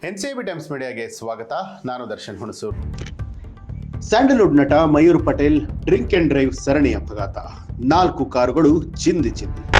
NCB times ಮೀಡಿಯಾಗೆ ಸ್ವಾಗತ. ನಾನು Darshan Hunsur. Sandalwood ನಟ Mayur Patel drink and drive ಸರಣಿ ಅಪಘಾತ. 4 ಕಾರುಗಳು ಚಿಂದಿ.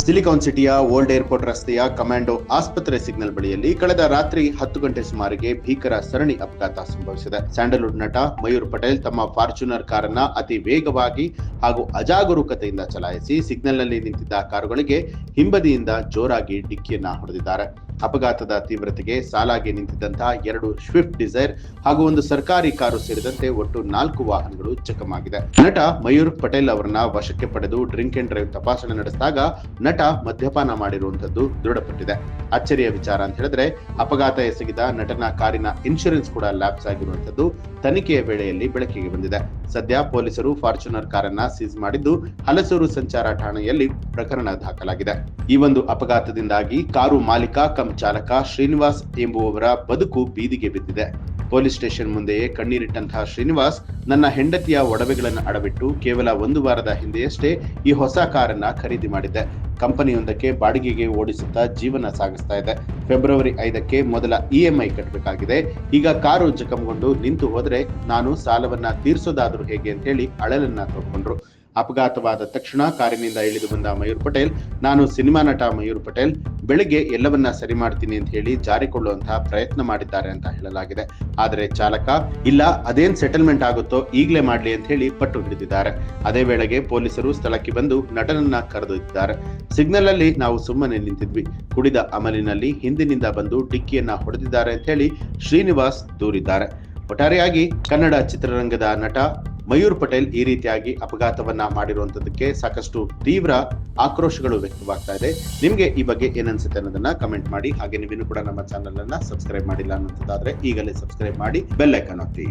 ಸಿಲಿಕಾನ್ ಸಿಟಿಯ ಓಲ್ಡ್ ಏರ್ಪೋರ್ಟ್ ರಸ್ತೆಯ ಕಮಾಂಡೋ ಆಸ್ಪತ್ರೆ ಸಿಗ್ನಲ್ ಬಳಿಯಲ್ಲಿ ಕಳೆದ ರಾತ್ರಿ 10 ಗಂಟೆ ಸುಮಾರಿಗೆ ಭೀಕರ ಸರಣಿ ಅಪಘಾತ ಸಂಭವಿಸಿದೆ. ಸ್ಯಾಂಡಲ್ವುಡ್ ನಟ ಮಯೂರ್ ಪಟೇಲ್ ತಮ್ಮ ಫಾರ್ಚುನರ್ ಕಾರನ್ನ ಅತಿ ವೇಗವಾಗಿ ಹಾಗೂ ಅಜಾಗರೂಕತೆಯಿಂದ ಚಲಾಯಿಸಿ ಸಿಗ್ನಲ್ನಲ್ಲಿ ನಿಂತಿದ್ದ ಕಾರುಗಳಿಗೆ ಹಿಂಬದಿಯಿಂದ ಜೋರಾಗಿ ಡಿಕ್ಕಿಯನ್ನ ಹೊಡೆದಿದ್ದಾರೆ. ಅಪಘಾತದ ತೀವ್ರತೆಗೆ ಸಾಲಾಗಿ ನಿಂತಿದ್ದಂತಹ 2 ಸ್ವಿಫ್ಟ್ ಡಿಸೈರ್ ಹಾಗೂ ಒಂದು ಸರ್ಕಾರಿ ಕಾರು ಸೇರಿದಂತೆ ಒಟ್ಟು 4 ವಾಹನಗಳು ಜಖಮಾಗಿದೆ. ನಟ ಮಯೂರ್ ಪಟೇಲ್ ಅವರನ್ನ ವಶಕ್ಕೆ ಪಡೆದು ಡ್ರಿಂಕ್ ಅಂಡ್ ಡ್ರೈವ್ ತಪಾಸಣೆ ನಡೆಸಿದಾಗ ನಟ ಮದ್ಯಪಾನ ಮಾಡಿರುವಂತದ್ದು ದೃಢಪಟ್ಟಿದೆ. ಅಚ್ಚರಿಯ ವಿಚಾರ ಅಂತ ಹೇಳಿದ್ರೆ ಅಪಘಾತ ಎಸಗಿದ ನಟನ ಕಾರಿನ ಇನ್ಶೂರೆನ್ಸ್ ಕೂಡ ಲ್ಯಾಪ್ಸ್ ಆಗಿರುವಂತದ್ದು ತನಿಖೆಯ ವೇಳೆಯಲ್ಲಿ ಬೆಳಕಿಗೆ ಬಂದಿದೆ. ಸದ್ಯ ಪೊಲೀಸರು ಫಾರ್ಚುನರ್ ಕಾರನ್ನ ಸೀಸ್ ಮಾಡಿದ್ದು ಹಲಸೂರು ಸಂಚಾರ ಠಾಣೆಯಲ್ಲಿ ಪ್ರಕರಣ ದಾಖಲಾಗಿದೆ. ಈ ಒಂದು ಅಪಘಾತದಿಂದಾಗಿ ಕಾರು ಮಾಲೀಕ ಕಂ ಚಾಲಕ ಶ್ರೀನಿವಾಸ್ ಎಂಬುವವರ ಬದುಕು ಬೀದಿಗೆ ಬಿದ್ದಿದೆ. ಪೊಲೀಸ್ ಸ್ಟೇಷನ್ ಮುಂದೆಯೇ ಕಣ್ಣೀರಿಟ್ಟಂತಹ ಶ್ರೀನಿವಾಸ್, ನನ್ನ ಹೆಂಡತಿಯ ಒಡವೆಗಳನ್ನು ಅಡವಿಟ್ಟು ಕೇವಲ 1 ವಾರದ ಹಿಂದೆಯಷ್ಟೇ ಈ ಹೊಸ ಕಾರನ್ನ ಖರೀದಿ ಮಾಡಿದ್ದೆ. ಕಂಪನಿಯೊಂದಕ್ಕೆ ಬಾಡಿಗೆಗೆ ಓಡಿಸುತ್ತಾ ಜೀವನ ಸಾಗಿಸ್ತಾ ಇದೆ. ಫೆಬ್ರವರಿ 5ಕ್ಕೆ ಮೊದಲ EMI ಕಟ್ಟಬೇಕಾಗಿದೆ. ಈಗ ಕಾರು ಜಖಂಗೊಂಡು ನಿಂತು ಹೋದ್ರೆ ನಾನು ಸಾಲವನ್ನ ತೀರ್ಸೋದಾದ್ರೂ ಹೇಗೆ ಅಂತ ಹೇಳಿ ಅಳಲನ್ನ ತೋಡ್ಕೊಂಡ್ರು. ಅಪಘಾತವಾದ ತಕ್ಷಣ ಕಾರಿನಿಂದ ಇಳಿದು ಬಂದ ಮಯೂರ್ ಪಟೇಲ್, ನಾನು ಸಿನಿಮಾ ನಟ ಮಯೂರ್ ಪಟೇಲ್, ಬೆಳಿಗ್ಗೆ ಎಲ್ಲವನ್ನ ಸರಿ ಮಾಡ್ತೀನಿ ಅಂತ ಹೇಳಿ ಜಾರಿಕೊಳ್ಳುವಂತಹ ಪ್ರಯತ್ನ ಮಾಡಿದ್ದಾರೆ ಅಂತ ಹೇಳಲಾಗಿದೆ. ಆದರೆ ಚಾಲಕ, ಇಲ್ಲ ಅದೇನ್ ಸೆಟಲ್ಮೆಂಟ್ ಆಗುತ್ತೋ ಈಗಲೇ ಮಾಡ್ಲಿ ಅಂತ ಹೇಳಿ ಪಟ್ಟು ಹಿಡಿದಿದ್ದಾರೆ. ಅದೇ ವೇಳೆಗೆ ಪೊಲೀಸರು ಸ್ಥಳಕ್ಕೆ ಬಂದು ನಟನನ್ನ ಕರೆದೊಯ್ದಿದ್ದಾರೆ. ಸಿಗ್ನಲ್ ಅಲ್ಲಿ ನಾವು ಸುಮ್ಮನೆ ನಿಂತಿದ್ವಿ, ಕುಡಿದ ಅಮಲಿನಲ್ಲಿ ಹಿಂದಿನಿಂದ ಬಂದು ಡಿಕ್ಕಿಯನ್ನ ಹೊಡೆದಿದ್ದಾರೆ ಅಂತ ಹೇಳಿ ಶ್ರೀನಿವಾಸ್ ದೂರಿದ್ದಾರೆ. ಒಟ್ಟಾರೆಯಾಗಿ ಕನ್ನಡ ಚಿತ್ರರಂಗದ ನಟ ಮಯೂರ್ ಪಟೇಲ್ ಈ ರೀತಿಯಾಗಿ ಅಪಘಾತವನ್ನ ಮಾಡಿರುವಂತದಕ್ಕೆ ಸಾಕಷ್ಟು ತೀವ್ರ ಆಕ್ರೋಶಗಳು ವ್ಯಕ್ತವಾಗ್ತಾ ಇದೆ. ನಿಮ್ಗೆ ಈ ಬಗ್ಗೆ ಏನನ್ಸುತ್ತೆ ಅನ್ನೋದನ್ನ ಕಮೆಂಟ್ ಮಾಡಿ. ಹಾಗೆ ನೀವಿನ್ನೂ ಕೂಡ ನಮ್ಮ ಚಾನೆಲ್ ಅನ್ನ ಸಬ್ಸ್ಕ್ರೈಬ್ ಮಾಡಿಲ್ಲ ಅನ್ನೋದಾದ್ರೆ ಈಗಲೇ ಸಬ್ಸ್ಕ್ರೈಬ್ ಮಾಡಿ, ಬೆಲ್ ಐಕಾನ್ ಒತ್ತಿ.